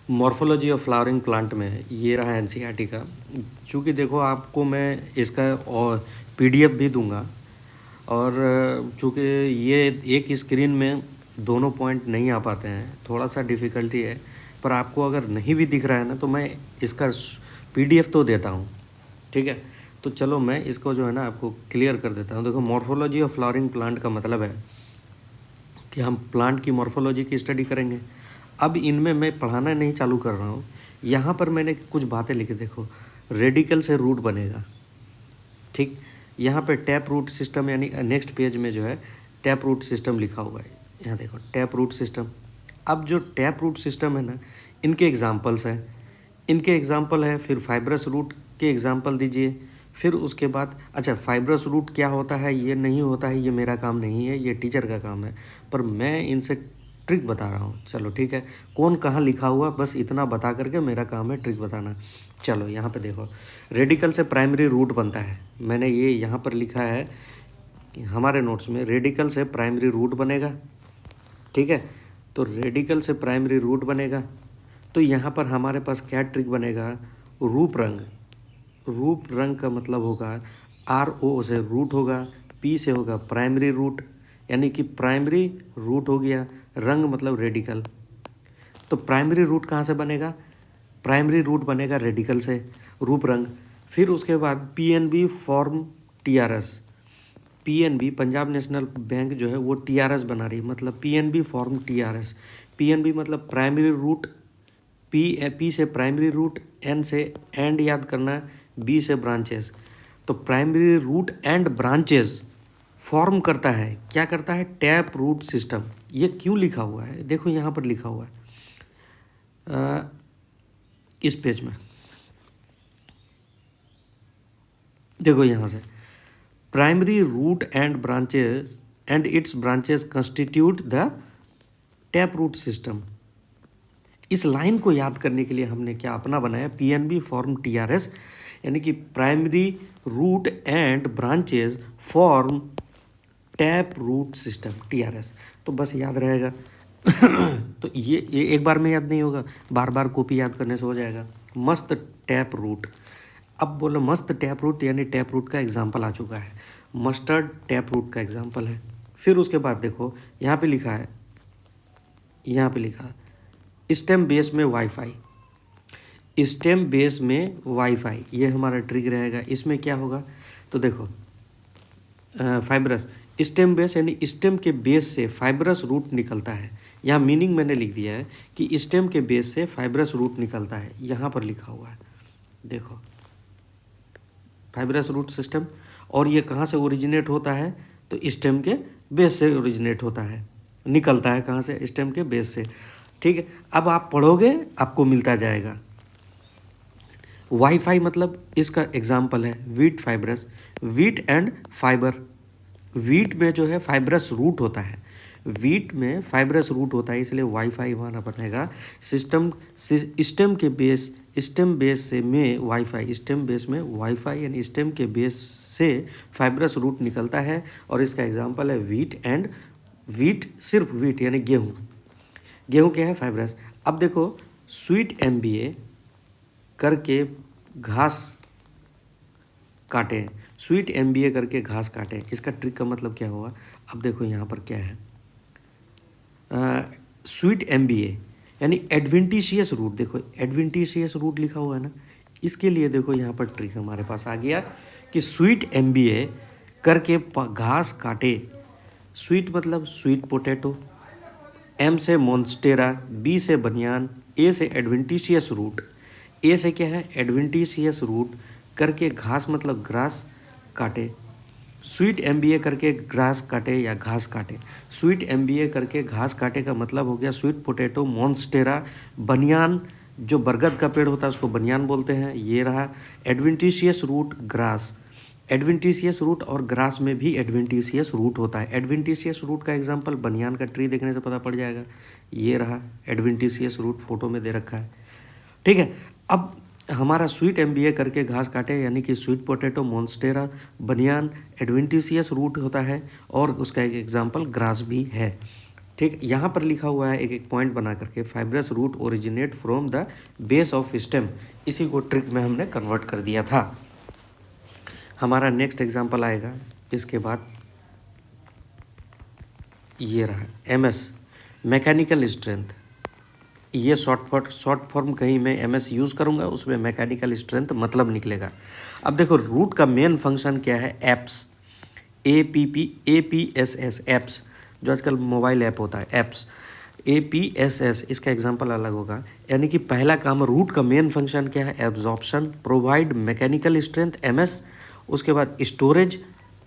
Morphology of flowering plant में ये रहा एनसीईआरटी का। चूँकि देखो आपको मैं इसका और पीडीएफ भी दूंगा, और चूँकि ये एक स्क्रीन में दोनों पॉइंट नहीं आ पाते हैं, थोड़ा सा डिफ़िकल्टी है, पर आपको अगर नहीं भी दिख रहा है ना तो मैं इसका पीडीएफ तो देता हूँ। ठीक है, तो चलो मैं इसको जो है ना आपको क्लियर कर देता हूँ। देखो, मॉर्फोलॉजी ऑफ फ्लावरिंग प्लांट का मतलब है कि हम प्लांट की मॉर्फोलॉजी की स्टडी करेंगे। अब इनमें मैं पढ़ाना नहीं चालू कर रहा हूँ, यहाँ पर मैंने कुछ बातें लिखी। देखो, रेडिकल से रूट बनेगा, ठीक। यहाँ पे टैप रूट सिस्टम, यानी नेक्स्ट पेज में जो है टैप रूट सिस्टम लिखा हुआ है। यहाँ देखो टैप रूट सिस्टम। अब जो टैप रूट सिस्टम है ना, इनके एग्जांपल्स हैं, इनके एग्जांपल है। फिर फाइब्रस रूट के एग्जांपल दीजिए। फिर उसके बाद अच्छा, फाइब्रस रूट क्या होता है, ये नहीं होता है, ये मेरा काम नहीं है, ये टीचर का काम है, पर मैं इनसे ट्रिक बता रहा हूँ। चलो ठीक है, कौन कहाँ लिखा हुआ बस इतना बता करके मेरा काम है ट्रिक बताना। चलो यहाँ पे देखो, रेडिकल से प्राइमरी रूट बनता है। मैंने ये यहाँ पर लिखा है कि हमारे नोट्स में रेडिकल से प्राइमरी रूट बनेगा। ठीक है, तो रेडिकल से प्राइमरी रूट बनेगा, तो यहाँ पर हमारे पास क्या ट्रिक बनेगा, रूप रंग। रूप रंग का मतलब होगा RO से रूट होगा, P से होगा प्राइमरी रूट, यानी कि प्राइमरी रूट हो गया, रंग मतलब रेडिकल। तो प्राइमरी रूट कहाँ से बनेगा, प्राइमरी रूट बनेगा रेडिकल से, रूप रंग। फिर उसके बाद PNB form TRS। PNB Punjab National Bank जो है वो TRS बना रही है, मतलब PNB फॉर्म TRS। PNB मतलब प्राइमरी रूट, P से प्राइमरी रूट, N से एंड याद करना, B से ब्रांचेस। तो primary root and branches form करता है, क्या करता है, टैप रूट सिस्टम। ये क्यों लिखा हुआ है, देखो यहाँ पर लिखा हुआ है इस पेज में, देखो यहाँ से, primary root and branches and its branches constitute the tap root system. इस लाइन को याद करने के लिए हमने क्या अपना बनाया, PNB फॉर्म TRS, यानी कि primary root and branches form tap root system TRS। तो बस याद रहेगा। तो ये एक बार में याद नहीं होगा, बार बार कॉपी याद करने से हो जाएगा। मस्त टैप रूट। अब बोलो मस्त टैप रूट, यानी टैप रूट का एग्जाम्पल आ चुका है, मस्टर्ड टैप रूट का एग्जाम्पल है। फिर उसके बाद देखो यहाँ पे लिखा है, यहाँ पे लिखा है स्टेम बेस में वाईफाई। स्टेम बेस में वाईफाई, ये हमारा ट्रिक रहेगा। इसमें क्या होगा, तो देखो फाइब्रस स्टेम बेस, यानी स्टेम के बेस से फाइब्रस रूट निकलता है। यहाँ मीनिंग मैंने लिख दिया है कि स्टेम के बेस से फाइब्रस रूट निकलता है, यहाँ पर लिखा हुआ है देखो, फाइब्रस रूट सिस्टम। और ये कहाँ से ओरिजिनेट होता है, तो स्टेम के बेस से ओरिजिनेट होता है, निकलता है कहाँ से, स्टेम के बेस से। ठीक है, अब आप पढ़ोगे आपको मिलता जाएगा। वाईफाई मतलब इसका एग्जाम्पल है wheat fibrous, wheat and fibre. Wheat में जो है फाइब्रस रूट होता है, वीट में फाइब्रस रूट होता है, इसलिए वाईफाई हमारा बनेगा सिस्टम स्टेम के बेस, स्टेम बेस से में वाईफाई, स्टेम बेस में वाईफाई, यानी स्टेम के बेस से फाइब्रस रूट निकलता है। और इसका एग्जांपल है वीट एंड वीट, सिर्फ वीट यानी गेहूँ। गेहूँ क्या है, फाइब्रस। अब देखो स्वीट MBA करके घास काटें, स्वीट MBA करके घास काटें, इसका ट्रिक का मतलब क्या हुआ। अब देखो यहाँ पर क्या है, स्वीट MBA यानी एडवेंटिशियस रूट। देखो एडवेंटिशियस रूट लिखा हुआ है ना, इसके लिए देखो यहाँ पर ट्रिक हमारे पास आ गया कि स्वीट MBA करके घास काटे। स्वीट मतलब स्वीट पोटैटो, M से मोन्स्टेरा, B से बनियान, A से एडवेंटिशियस रूट। A से क्या है, एडवेंटिशियस रूट करके घास मतलब ग्रास काटे। स्वीट MBA करके ग्रास काटे या घास काटे। स्वीट MBA करके घास काटे का मतलब हो गया स्वीट पोटैटो, मोन्स्टेरा, बनियान, जो बरगद का पेड़ होता है उसको बनियान बोलते हैं, ये रहा। Adventitious root grass, adventitious root और ग्रास में भी एडवेंटिशियस रूट होता है। एडवेंटिशियस रूट का एग्जांपल बनियान का ट्री देखने से पता पड़ जाएगा, ये रहा एडवेंटिशियस रूट, फोटो में दे रखा है। ठीक है, अब हमारा स्वीट MBA करके घास काटे, यानी कि स्वीट पोटैटो, मोन्स्टेरा, बनियान एडवेंटिशियस रूट होता है, और उसका एक एग्जांपल ग्रास भी है। ठीक, यहाँ पर लिखा हुआ है एक एक पॉइंट बना करके, fibrous root originate from the base of stem, इसी को ट्रिक में हमने कन्वर्ट कर दिया था। हमारा नेक्स्ट एग्जांपल आएगा इसके बाद, ये रहा एमएस, मैकेनिकल स्ट्रेंथ। ये शॉर्ट फॉर्म कहीं मैं एमएस यूज़ करूँगा, उसमें मैकेनिकल स्ट्रेंथ मतलब निकलेगा। अब देखो रूट का मेन फंक्शन क्या है, एप्स, APPS एप्स, जो आजकल मोबाइल ऐप होता है एप्स, APSS, इसका एग्जांपल अलग होगा। यानी कि पहला काम, रूट का मेन फंक्शन क्या है, absorption, provide mechanical strength MS, उसके बाद स्टोरेज,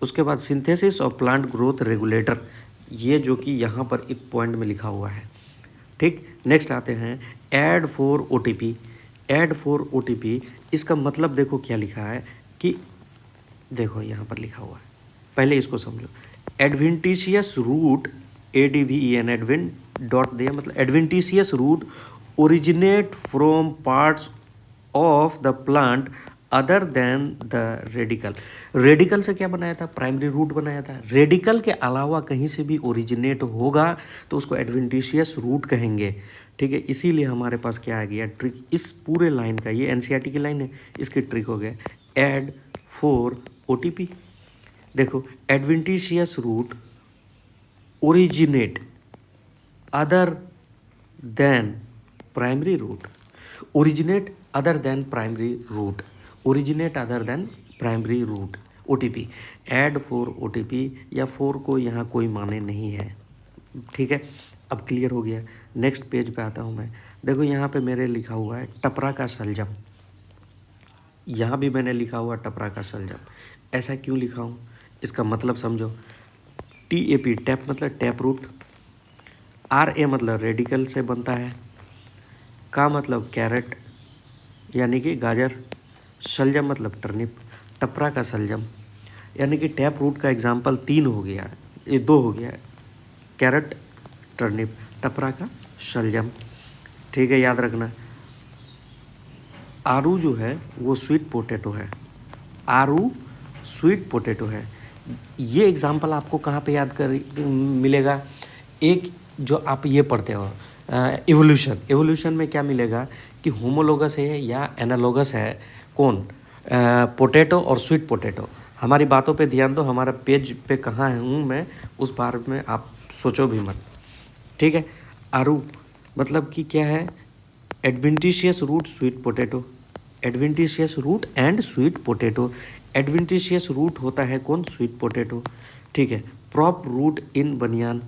उसके बाद सिंथेसिस और प्लांट ग्रोथ रेगुलेटर, ये जो कि यहाँ पर इस पॉइंट में लिखा हुआ है। ठीक, नेक्स्ट आते हैं add for OTP। Add for OTP, इसका मतलब देखो क्या लिखा है कि देखो यहाँ पर लिखा हुआ है, पहले इसको समझो। Adventitious root, ADVEN, advent dot दिया, मतलब adventitious root originate from parts of the plant other than the radical. Radical से क्या बनाया था, प्राइमरी रूट बनाया था। रेडिकल के अलावा कहीं से भी ओरिजिनेट होगा तो उसको एडवेंटिशियस रूट कहेंगे। ठीक है, इसीलिए हमारे पास क्या आ गया ट्रिक, इस पूरे लाइन का, ये NCERT की लाइन है, इसकी ट्रिक हो गया ऐड फॉर OTP। देखो, adventitious root originate other than primary root, originate other than primary root, originate other than primary root, OTP। Add for OTP या फॉर को यहाँ कोई माने नहीं है। ठीक है, अब क्लियर हो गया। नेक्स्ट पेज पे आता हूँ मैं। देखो यहाँ पे मेरे लिखा हुआ है टपरा का सलजम, यहाँ भी मैंने लिखा हुआ टपरा का सलजम। ऐसा क्यों लिखा हूँ, इसका मतलब समझो। TAP, टैप मतलब टैप रूट, RA मतलब रेडिकल से बनता है, का मतलब कैरेट यानी कि गाजर, शलजम मतलब टर्निप, टपरा का सलजम। यानी कि टैप रूट का एग्जाम्पल 3 हो गया, ये 2 हो गया, कैरेट, टर्निप, टपरा का शलजम। ठीक है, याद रखना। आरू जो है वो स्वीट पोटैटो है, आरू स्वीट पोटैटो है। ये एग्जाम्पल आपको कहाँ पे याद कर मिलेगा, एक जो आप ये पढ़ते हो इवोल्यूशन, इवोल्यूशन में क्या मिलेगा कि होमोलोगस है या एनालोगस है, कौन, पोटैटो और स्वीट पोटैटो। हमारी बातों पे ध्यान दो, हमारा पेज पे कहाँ हूँ मैं, उस बारे में आप सोचो भी मत। ठीक है, आरू मतलब कि क्या है, adventitious root sweet potato, adventitious root and sweet potato. Adventitious root होता है कौन, स्वीट पोटैटो। ठीक है, प्रॉप रूट इन बनियान,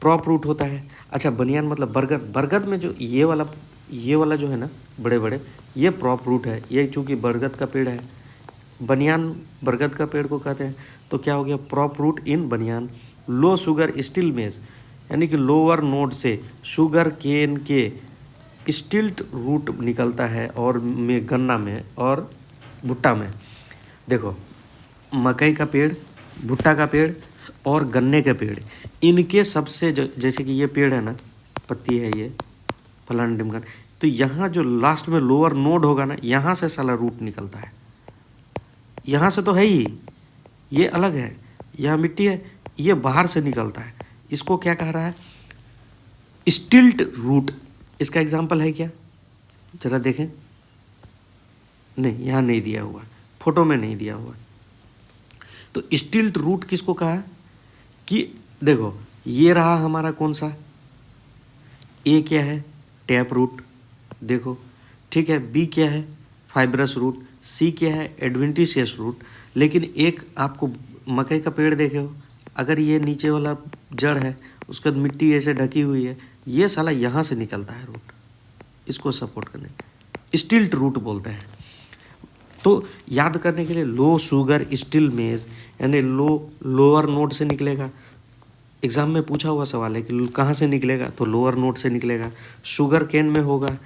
प्रॉप रूट होता है। अच्छा, बनियान मतलब बरगद, बरगद में जो ये वाला जो है ना बड़े बड़े, ये प्रॉप रूट है। ये चूँकि बरगद का पेड़ है, बनियान बरगद का पेड़ को कहते हैं, तो क्या हो गया, प्रॉप रूट इन बनियान। लो शुगर स्टिल मेज, यानी कि लोअर नोड से शुगर केन के स्टिल्ट रूट निकलता है, और में गन्ना में और भुट्टा में। देखो, मकई का पेड़, भुट्टा का पेड़ और गन्ने के पेड़, इनके सबसे जैसे कि ये पेड़ है ना, पत्ती है ये फलान ढिमकान, तो यहाँ जो लास्ट में लोअर नोड होगा ना, यहाँ से साला रूट निकलता है। यहाँ से तो है ही, ये अलग है, यहाँ मिट्टी है, ये बाहर से निकलता है। इसको क्या कह रहा है, स्टिल्ट रूट। इसका एग्जाम्पल है क्या, जरा देखें। नहीं, यहाँ नहीं दिया हुआ, फोटो में नहीं दिया हुआ। तो स्टिल्ट रूट किसको कहा कि देखो, ये रहा हमारा कौन सा, ए क्या है, टैप रूट, देखो। ठीक है, बी क्या है, फाइब्रस रूट, सी क्या है, एडवेंटिशियस रूट। लेकिन एक आपको मकई का पेड़ देखे हो, अगर ये नीचे वाला जड़ है, उसके बाद मिट्टी ऐसे ढकी हुई है, ये साला यहाँ से निकलता है रूट, इसको सपोर्ट करने, स्टिल्ट रूट बोलते हैं। तो याद करने के लिए, लो शुगर स्टिल मेज, यानी लोअर नोड से निकलेगा। एग्जाम में पूछा हुआ सवाल है कि कहाँ से निकलेगा, तो लोअर नोड से निकलेगा। शुगर केन में होगा,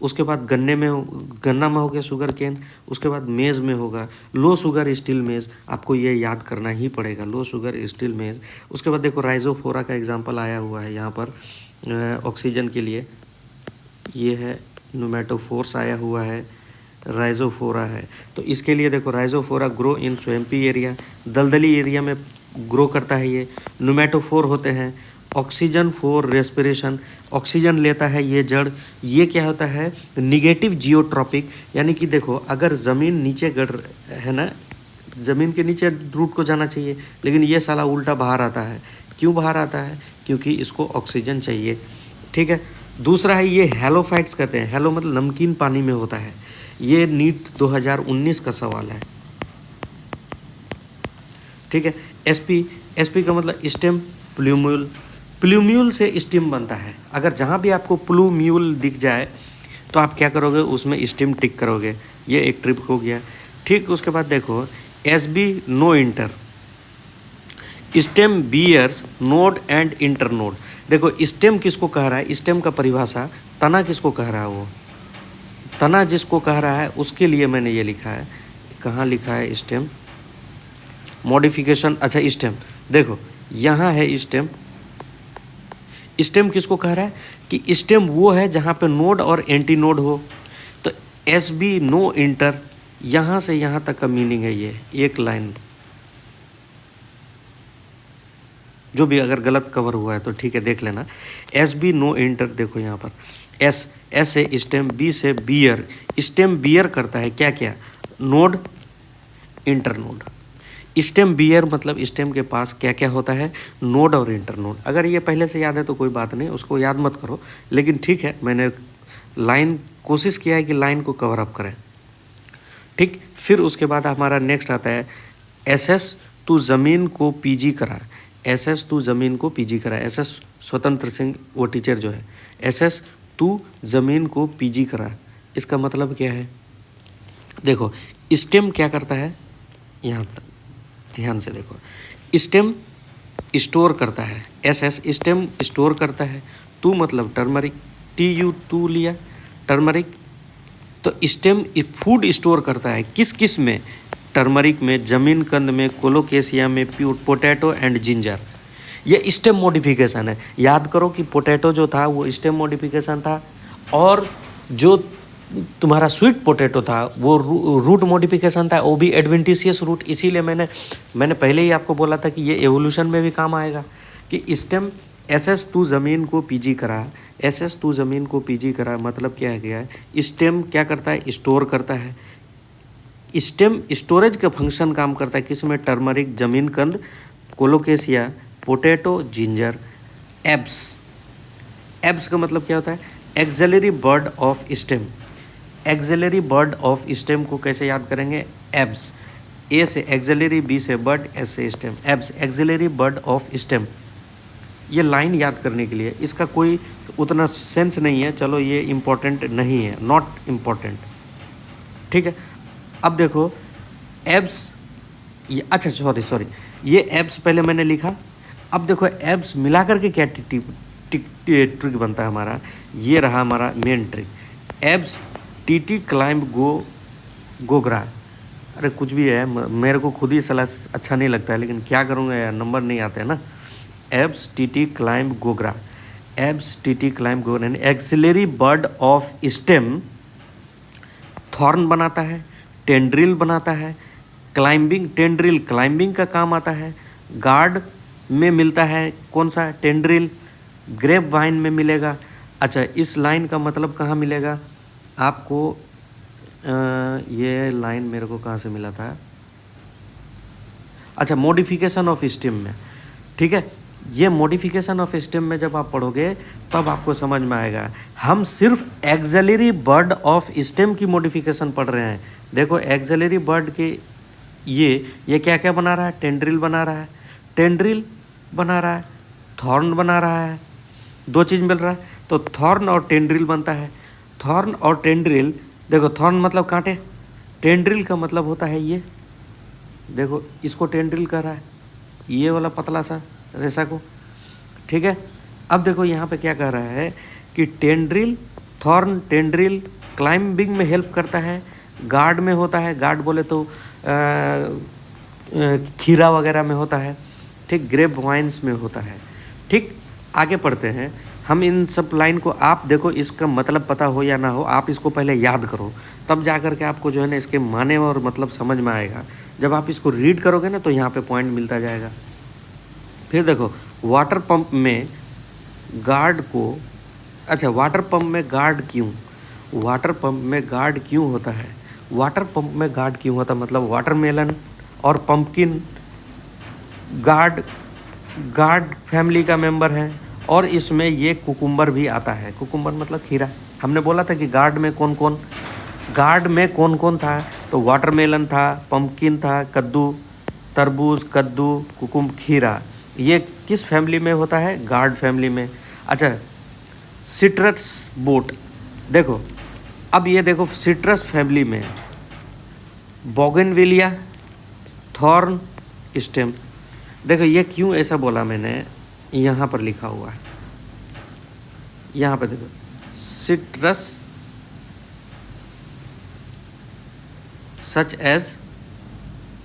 उसके बाद गन्ना में हो गया शुगर केन, उसके बाद मेज़ में होगा लो शुगर स्टील मेज़। आपको ये याद करना ही पड़ेगा, लो शुगर स्टील मेज़। उसके बाद देखो, राइजोफोरा का एग्जांपल आया हुआ है यहाँ पर ऑक्सीजन के लिए, ये है नुमेटोफोर्स आया हुआ है, राइजोफोरा है। तो इसके लिए देखो, Rhizophora grow in swampy area, दलदली एरिया में ग्रो करता है ये। नुमेटोफोर होते हैं ऑक्सीजन फॉर रेस्पिरेशन, ऑक्सीजन लेता है ये जड़। ये क्या होता है, निगेटिव जियोट्रॉपिक, यानी कि देखो अगर ज़मीन नीचे गड़ है ना, ज़मीन के नीचे रूट को जाना चाहिए, लेकिन ये साला उल्टा बाहर आता है। क्यों बाहर आता है, क्योंकि इसको ऑक्सीजन चाहिए। ठीक है। दूसरा है ये हेलोफाइट्स कहते हैं, हेलो मतलब नमकीन पानी में होता है। ये नीट 2019 का सवाल है। ठीक है। एसपी, एसपी का मतलब स्टेम प्लूम्यूल, प्लूम्यूल से स्टीम बनता है। अगर जहाँ भी आपको प्लूम्यूल दिख जाए तो आप क्या करोगे, उसमें स्टीम टिक करोगे। ये एक ट्रिक हो गया। ठीक, उसके बाद देखो SB no inter, stem bears node and internode. देखो स्टेम किसको कह रहा है, स्टेम का परिभाषा, तना किसको कह रहा है, वो तना जिसको कह रहा है उसके लिए मैंने ये लिखा है। कहाँ लिखा है स्टेम मॉडिफिकेशन, अच्छा स्टेम देखो यहाँ है स्टेम। स्टेम किसको कह रहा है कि स्टेम वो है जहाँ पे नोड और एंटी नोड हो। तो एस बी नो इंटर, यहाँ से यहाँ तक का मीनिंग है ये एक लाइन। जो भी अगर गलत कवर हुआ है तो ठीक है देख लेना। एस बी नो इंटर, देखो यहाँ पर एस, एस से स्टेम, बी से बियर। स्टेम बियर करता है क्या क्या, नोड इंटरनोड। स्टेम बियर मतलब स्टेम के पास क्या क्या होता है, नोड और इंटरनोड। अगर ये पहले से याद है तो कोई बात नहीं, उसको याद मत करो, लेकिन ठीक है मैंने लाइन कोशिश किया है कि लाइन को कवर अप करें। ठीक, फिर उसके बाद हमारा नेक्स्ट आता है एसएस तू ज़मीन को पीजी करा। एसएस तू ज़मीन को पीजी करा, एसएस स्वतंत्र सिंह वो टीचर जो है, एसएस तू ज़मीन को पीजी करा। इसका मतलब क्या है, देखो स्टेम क्या करता है, यहाँ तक ध्यान से देखो, स्टेम स्टोर करता है, एसएस स्टेम स्टोर करता है। तू मतलब टर्मरिक, टी यू टू लिया टर्मरिक। तो स्टेम फूड स्टोर करता है किस किस में, टर्मरिक में, जमीन कंद में, कोलोकेशिया में, पोटैटो एंड जिंजर। ये स्टेम मॉडिफिकेशन है। याद करो कि पोटैटो जो था वो स्टेम मॉडिफिकेशन था, और जो तुम्हारा स्वीट पोटैटो था वो रूट मॉडिफिकेशन था, वो भी एडवेंटिशियस रूट। इसीलिए मैंने पहले ही आपको बोला था कि ये एवोल्यूशन में भी काम आएगा कि स्टेम एसएस तू ज़मीन को पीजी करा, एसएस तू ज़मीन को पीजी करा मतलब क्या है गया है, स्टेम क्या करता है, स्टोर करता है। स्टेम स्टोरेज का फंक्शन काम करता है किसमें, टर्मरिक, जमीन कंद, colocasia, potato, ginger. Abs, abs का मतलब क्या होता है, axillary bud of stem. Axillary bud of stem को कैसे याद करेंगे, एब्स, ए से एक्सिलरी, बी से बर्ड, एस से stem, abs axillary bud of stem. ये लाइन याद करने के लिए, इसका कोई उतना सेंस नहीं है, चलो ये इम्पोर्टेंट नहीं है, नॉट इम्पोर्टेंट। ठीक है। अब देखो एब्स, ये अच्छा सॉरी ये एब्स पहले मैंने लिखा। अब देखो एब्स मिला करके क्या ट्रिक बनता है हमारा, ये रहा हमारा main trick. Abs TT climb Gogra, अरे कुछ भी है, मेरे को खुद ही सलाह अच्छा नहीं लगता है, लेकिन क्या करूँगा यार, नंबर नहीं आते हैं ना। Abs TT climb Gogra, abs TT climb Gogra. Axillary bud of stem thorn बनाता है, टेंड्रिल बनाता है, क्लाइंबिंग, टेंड्रिल क्लाइंबिंग का काम आता है, गार्ड में मिलता है कौन सा, टेंड्रिल, ग्रेप वाइन में मिलेगा। अच्छा इस लाइन का मतलब कहाँ मिलेगा आपको, ये लाइन मेरे को कहाँ से मिला था, अच्छा मॉडिफिकेशन ऑफ स्टेम में। ठीक है, ये मॉडिफिकेशन ऑफ स्टेम में जब आप पढ़ोगे तब आपको समझ में आएगा। हम सिर्फ एक्सिलरी बर्ड ऑफ स्टेम की मॉडिफिकेशन पढ़ रहे हैं। देखो एक्सिलरी बर्ड के ये क्या क्या बना रहा है, टेंड्रिल बना रहा है, टेंड्रिल बना रहा है, थॉर्न बना रहा है, दो चीज़ मिल रहा है, तो थॉर्न और टेंड्रिल बनता है। थॉर्न और टेंड्रिल, देखो थॉर्न मतलब कांटे, टेंड्रिल का मतलब होता है ये, देखो इसको टेंड्रिल कह रहा है, ये वाला पतला सा रेशा को। ठीक है। अब देखो यहाँ पे क्या कह रहा है कि टेंड्रिल, थॉर्न, टेंड्रिल क्लाइंबिंग में हेल्प करता है, गार्ड में होता है, गार्ड बोले तो खीरा वगैरह में होता है। ठीक, ग्रेप वाइन्स में होता है। ठीक, आगे पढ़ते हैं हम। इन सब लाइन को आप देखो, इसका मतलब पता हो या ना हो, आप इसको पहले याद करो, तब जा कर के आपको जो है ना इसके माने और मतलब समझ में आएगा। जब आप इसको रीड करोगे ना तो यहाँ पे पॉइंट मिलता जाएगा। फिर देखो वाटर पंप में गार्ड को, अच्छा वाटर पंप में गार्ड क्यों, वाटर पंप में गार्ड क्यों होता है, वाटर पंप में गार्ड क्यों होता है मतलब वाटरमेलन और पंपकिन गार्ड गार्ड फैमिली का मेंबर है, और इसमें ये कुकुम्बर भी आता है। कुकुम्बर मतलब खीरा। हमने बोला था कि गार्ड में कौन कौन था, तो वाटरमेलन था, पंपकिन था, कद्दू, तरबूज, कद्दू, खीरा। ये किस फैमिली में होता है, गार्ड फैमिली में। अच्छा सिट्रस बोट, देखो अब ये देखो सिट्रस फैमिली में बोगनविलिया, थॉर्न, स्टेम। देखो ये क्यों ऐसा बोला मैंने, यहाँ पर लिखा हुआ है, यहाँ पर देखो citrus such as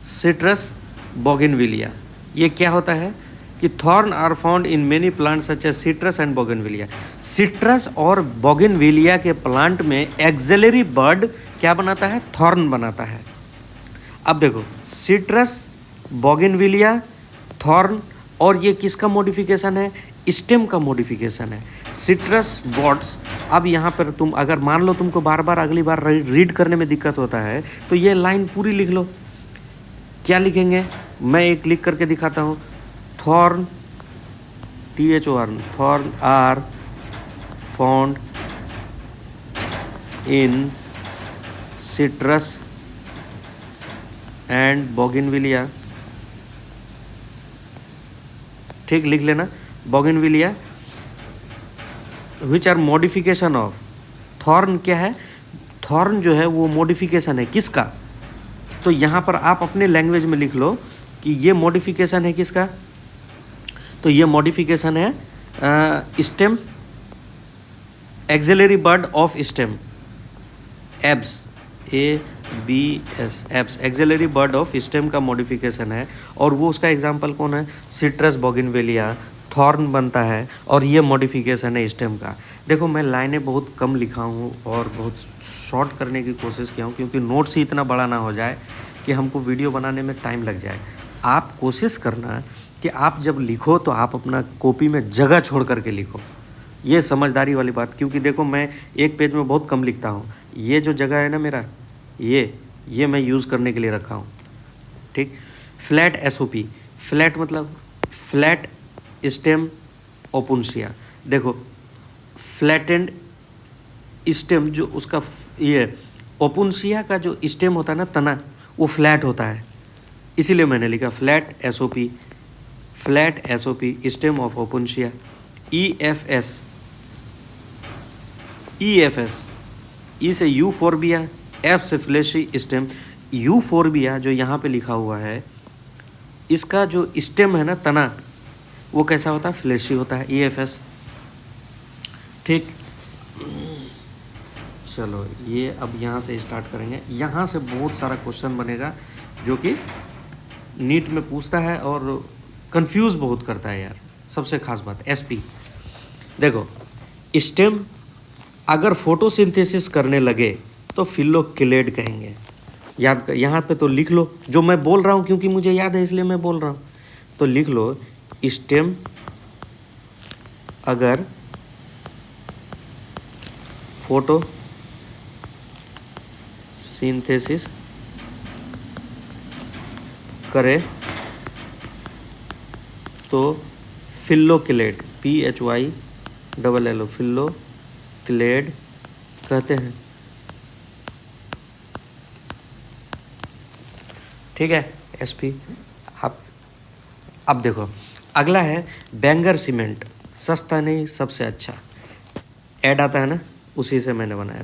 citrus bougainvillea. ये क्या होता है कि thorn are found in many plant such as citrus and bougainvillea. Citrus और बोगनविलिया के प्लांट में एक्सिलरी बर्ड क्या बनाता है, थॉर्न बनाता है। अब देखो सिट्रस, बोगनविलिया, थॉर्न, और ये किसका मॉडिफिकेशन है, स्टेम का मॉडिफिकेशन है, सिट्रस बॉड्स। अब यहाँ पर तुम अगर मान लो तुमको बार बार अगली बार रीड करने में दिक्कत होता है तो ये लाइन पूरी लिख लो। क्या लिखेंगे, मैं एक लिख करके दिखाता हूँ। Thorn, THORN, thorn are found in citrus and bougainvillea. ठीक लिख लेना, bougainvillea which are modification of. Thorn क्या है, थॉर्न जो है वो मॉडिफिकेशन है किसका, तो यहाँ पर आप अपने लैंग्वेज में लिख लो कि ये मॉडिफिकेशन है किसका, तो ये मॉडिफिकेशन है stem, axillary bud of stem, abs, ABS, abs, axillary bud of stem का मॉडिफिकेशन है। और वो उसका एग्जांपल कौन है, सिट्रस, बोगनविलिया, थॉर्न बनता है, और ये मॉडिफिकेशन है स्टेम का। देखो मैं लाइनें बहुत कम लिखा हूँ और बहुत शॉर्ट करने की कोशिश किया हूँ क्योंकि नोट्स ही इतना बड़ा ना हो जाए कि हमको वीडियो बनाने में टाइम लग जाए। आप कोशिश करना कि आप जब लिखो तो आप अपना कॉपी में जगह छोड़ करके लिखो, ये समझदारी वाली बात। क्योंकि देखो मैं एक पेज में बहुत कम लिखता हूँ, ये जो जगह है ना मेरा, ये मैं यूज़ करने के लिए रखा हूँ। ठीक, फ्लैट SOP, फ्लैट मतलब फ्लैट स्टेम ओपुंसिया। देखो फ्लैटेंड स्टेम जो उसका ये ओपुंसिया का जो स्टेम होता है ना, तना, वो फ्लैट होता है, इसीलिए मैंने लिखा flat SOP, flat SOP stem of Opuntia. EFS, E से यूफोर्बिया, F से फ्लेशी स्टेम। यूफोर्बिया जो यहाँ पे लिखा हुआ है, इसका जो स्टेम है ना, तना, वो कैसा होता है, फ्लेशी होता है, EFS। ठीक, चलो ये अब यहाँ से स्टार्ट करेंगे। यहाँ से बहुत सारा क्वेश्चन बनेगा जो कि नीट में पूछता है और कंफ्यूज बहुत करता है यार। सबसे खास बात SP, देखो स्टेम अगर फोटोसिंथेसिस करने लगे तो फिलोक्लेड कहेंगे। याद कर, यहाँ पे तो लिख लो जो मैं बोल रहा हूँ, क्योंकि मुझे याद है इसलिए मैं बोल रहा हूँ। तो लिख लो स्टेम अगर फोटोसिंथेसिस करे तो फिलोक्लेड, PHYLLO, फिलोक्लेड कहते हैं। ठीक है SP। अब देखो अगला है बैंगर सीमेंट, सस्ता नहीं सबसे अच्छा, ऐड आता है ना, उसी से मैंने बनाया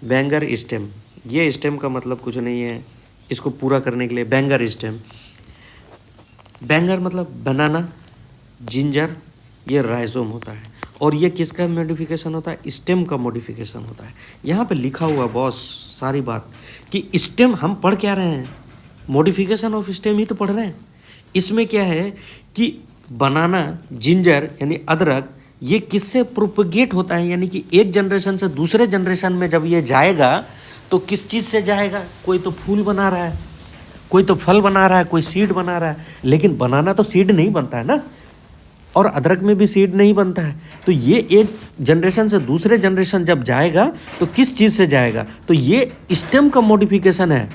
बैंगर स्टेम। ये स्टेम का मतलब कुछ नहीं है, इसको पूरा करने के लिए बैंगर स्टेम। बैंगर मतलब बनाना, जिंजर, ये राइजोम होता है। और ये किसका मॉडिफिकेशन होता है, स्टेम का मॉडिफिकेशन होता है। यहाँ पे लिखा हुआ बॉस सारी बात कि स्टेम हम पढ़ क्या रहे हैं, मॉडिफिकेशन ऑफ स्टेम ही तो पढ़ रहे हैं। इसमें क्या है कि बनाना, जिंजर यानी अदरक, ये किससे प्रोपगेट होता है, यानी कि एक जनरेशन से दूसरे जनरेशन में जब ये जाएगा तो किस चीज़ से जाएगा, कोई तो फूल बना रहा है, कोई तो फल बना रहा है, कोई सीड बना रहा है। लेकिन बनाना तो सीड नहीं बनता है ना, और अदरक में भी सीड नहीं बनता है। तो ये एक जनरेशन से दूसरे जनरेशन जब जाएगा तो किस चीज़ से जाएगा, तो ये स्टेम का मॉडिफिकेशन है,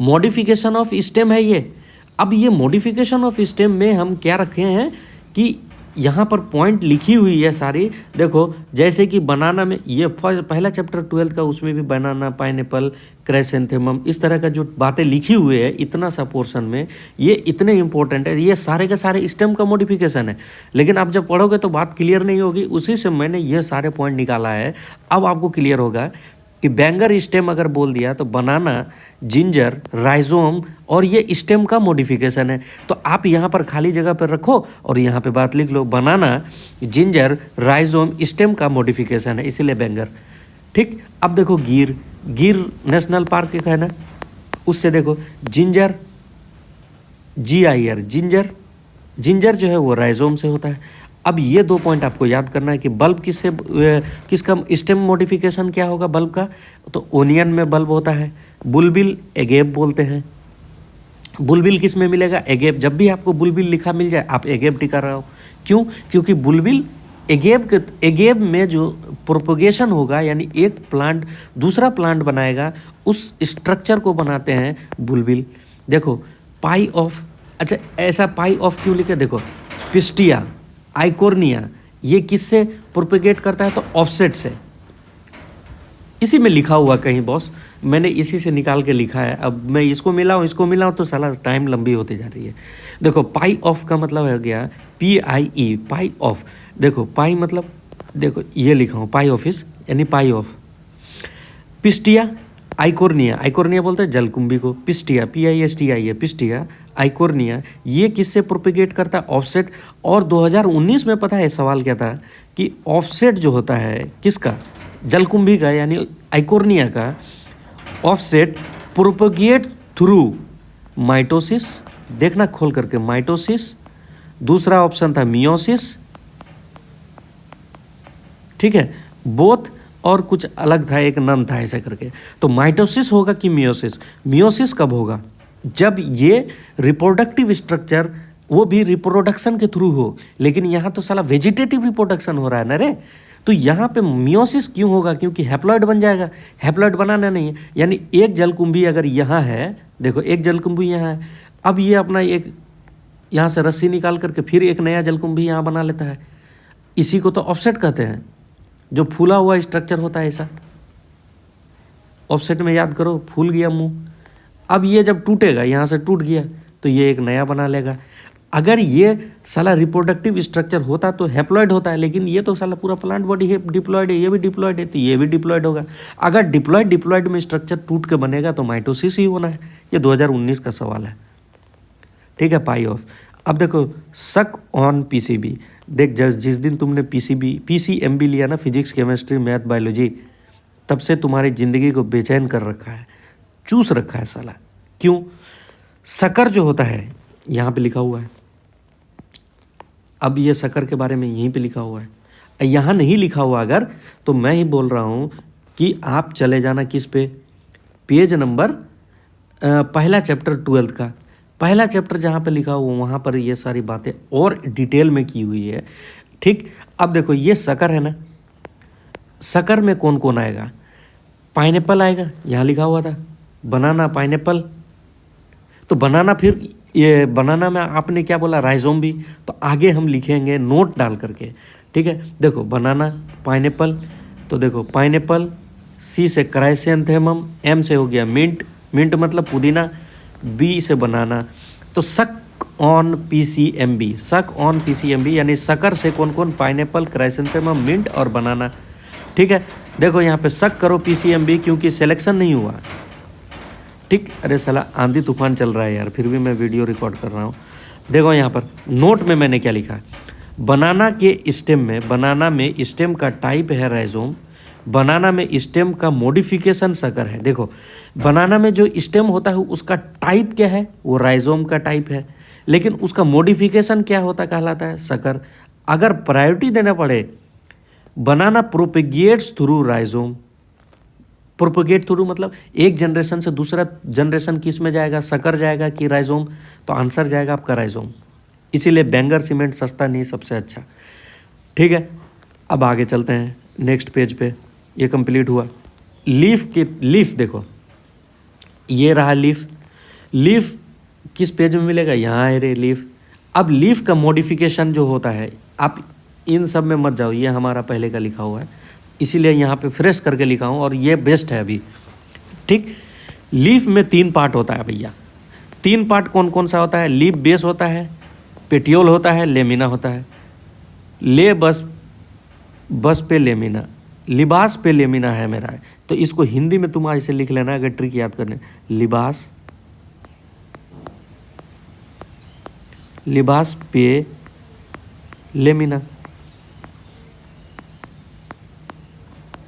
मॉडिफिकेशन ऑफ स्टेम है ये। अब ये मॉडिफिकेशन ऑफ स्टेम में हम क्या रखे हैं कि यहाँ पर पॉइंट लिखी हुई है सारी, देखो जैसे कि बनाना में ये पहला चैप्टर 12 का, उसमें भी बनाना, पाइनएप्पल, क्राइसेंथेमम, इस तरह का जो बातें लिखी हुई है इतना सा पोर्शन में, ये इतने इंपॉर्टेंट है, ये सारे के सारे स्टेम का मॉडिफिकेशन है। लेकिन आप जब पढ़ोगे तो बात क्लियर नहीं होगी, उसी से मैंने ये सारे पॉइंट निकाला है। अब आपको क्लियर होगा कि बैंगर स्टेम अगर बोल दिया तो बनाना, जिंजर, राइजोम और ये स्टेम का मॉडिफिकेशन है। तो आप यहाँ पर खाली जगह पर रखो और यहाँ पे बात लिख लो, बनाना, जिंजर, राइजोम स्टेम का मॉडिफिकेशन है, इसीलिए बैंगर। ठीक, अब देखो गिर, गिर नेशनल पार्क एक है ना, उससे देखो जिंजर, GIR, जिंजर, जिंजर जो है वो राइजोम से होता है। अब ये 2 पॉइंट आपको याद करना है कि बल्ब किससे, किसका स्टेम मॉडिफिकेशन क्या होगा बल्ब का, तो ओनियन में बल्ब होता है। बुलबिल एगेप बोलते हैं। बुलबिल किस में मिलेगा, एगेप। जब भी आपको बुलबिल लिखा मिल जाए आप एगेप टिका रहो। क्यों, क्योंकि बुलबिल एगेप में जो प्रोपोगेशन होगा, यानी एक प्लांट दूसरा प्लांट बनाएगा, उस स्ट्रक्चर को बनाते हैं बुलबिल। देखो पाई ऑफ, अच्छा ऐसा पाई ऑफ क्यों लिखे, देखो पिस्टिया, आइकोर्निया, ये किससे प्रोपेगेट करता है, तो ऑफसेट से। इसी में लिखा हुआ कहीं बॉस, मैंने इसी से निकाल के लिखा है। अब मैं इसको मिलाऊँ तो साला टाइम लंबी होती जा रही है। देखो पाई ऑफ का मतलब हो गया PIE, पाई ऑफ। देखो पाई मतलब, देखो ये लिखा हूँ पाई ऑफिस यानी पाई ऑफ। पिस्टिया, आइकोर्निया, आइकोर्निया बोलते हैं जलकुंभी को, पिस्टिया, PISTIA है, पिस्टिया, आइकोर्निया, ये किससे प्रोपेगेट करता है, ऑफसेट। और 2019 में पता है सवाल क्या था कि ऑफसेट जो होता है किसका, जलकुंभी का यानी आइकोर्निया का, ऑफसेट प्रोपेगेट थ्रू माइटोसिस, देखना खोल करके, माइटोसिस, दूसरा ऑप्शन था मियोसिस, ठीक है, बोथ, और कुछ अलग था, एक नन था ऐसा करके। तो माइटोसिस होगा कि मियोसिस, मियोसिस कब होगा, जब ये रिप्रोडक्टिव स्ट्रक्चर, वो भी रिप्रोडक्शन के थ्रू हो। लेकिन यहाँ तो साला वेजिटेटिव रिप्रोडक्शन हो रहा है ना रे, तो यहाँ पे मियोसिस क्यों होगा, क्योंकि हैप्लॉइड बन जाएगा। हैप्लॉइड बनाना नहीं है, यानी एक जलकुंभी अगर यहाँ है, देखो एक जलकुंभी यहाँ है, अब ये अपना एक यहाँ से रस्सी निकाल करके फिर एक नया जलकुंभी यहाँ बना लेता है, इसी को तो ऑफसेट कहते हैं। जो फूला हुआ स्ट्रक्चर होता है ऐसा, ऑफसेट में याद करो, फूल गया मुंह। अब ये जब टूटेगा, यहाँ से टूट गया, तो ये एक नया बना लेगा। अगर ये साला रिप्रोडक्टिव स्ट्रक्चर होता तो हैप्लॉइड होता है, लेकिन ये तो साला पूरा प्लांट बॉडी है, डिप्लॉइड है, ये भी डिप्लॉइड है, तो ये भी डिप्लॉइड होगा। अगर डिप्लॉइड में स्ट्रक्चर टूट के बनेगा तो माइटोसिस ही होना है। ये 2019 का सवाल है, ठीक है, पाई ऑफ। अब देखो सक ऑन PCB, देख जिस दिन तुमने PCMB लिया ना, फिजिक्स, केमिस्ट्री, मैथ, बायोलॉजी, तब से तुम्हारी ज़िंदगी को बेचैन कर रखा है, चूस रखा है साला। क्यों, शक्कर जो होता है यहाँ पे लिखा हुआ है। अब ये शक्कर के बारे में यहीं पे लिखा हुआ है, यहाँ नहीं लिखा हुआ अगर, तो मैं ही बोल रहा हूँ कि आप चले जाना किस पे, पेज नंबर पहला चैप्टर 12 का पहला चैप्टर जहाँ पे लिखा हुआ, वहाँ पर ये सारी बातें और डिटेल में की हुई है। ठीक, अब देखो ये शक्कर है ना, शक्कर में कौन कौन आएगा, पाइनएप्पल आएगा, यहाँ लिखा हुआ था, बनाना, पाइनएप्पल। तो बनाना, फिर ये बनाना में आपने क्या बोला, राइजोम भी, तो आगे हम लिखेंगे नोट डाल करके, ठीक है। देखो बनाना, पाइनएप्पल, तो देखो पाइनएप्पल, C से क्राइसेंथेमम, M से हो गया मिंट, मिंट मतलब पुदीना, B से बनाना। तो सक ऑन PCMB, सक ऑन PCMB यानी शक्कर से कौन कौन, पाइनएप्पल, क्राइसेंथेमम, मिंट और बनाना, ठीक है। देखो यहाँ पे शक करो PCMB, क्योंकि सिलेक्शन नहीं हुआ, ठीक। अरे साला आंधी तूफान चल रहा है यार, फिर भी मैं वीडियो रिकॉर्ड कर रहा हूँ। देखो यहाँ पर नोट में मैंने क्या लिखा, बनाना के स्टेम में, बनाना में स्टेम का टाइप है राइजोम, बनाना में स्टेम का मॉडिफिकेशन शक्कर है। देखो बनाना में जो स्टेम होता है उसका टाइप क्या है, वो राइजोम का टाइप है, लेकिन उसका मॉडिफिकेशन क्या होता कहलाता है, शक्कर। अगर प्रायोरिटी देना पड़े, बनाना प्रोपेगेट्स थ्रू राइजोम, प्रोपेगेट थ्रू मतलब एक जनरेशन से दूसरा जनरेशन किस में जाएगा, शक्कर जाएगा कि राइजोम, तो आंसर जाएगा आपका राइजोम। इसीलिए बैंगर सीमेंट सस्ता नहीं, सबसे अच्छा। ठीक है, अब आगे चलते हैं नेक्स्ट पेज पे। ये कंप्लीट हुआ। लीफ देखो, ये रहा लीफ। लीफ किस पेज में मिलेगा? यहाँ है रे लीफ। अब लीफ का मॉडिफिकेशन जो होता है, आप इन सब में मत जाओ, ये हमारा पहले का लिखा हुआ है, इसीलिए यहाँ पे फ्रेश करके लिखा हूँ और ये बेस्ट है अभी। ठीक, लीफ में 3 पार्ट होता है भैया। 3 पार्ट कौन कौन सा होता है? लीफ बेस होता है, पेटियोल होता है, लेमिना होता है। ले बस पे लेमिना, लिबास पे लेमिना है मेरा है। तो इसको हिंदी में तुम ऐसे लिख लेना अगर ट्रिक याद करने, लिबास पे लेमिना।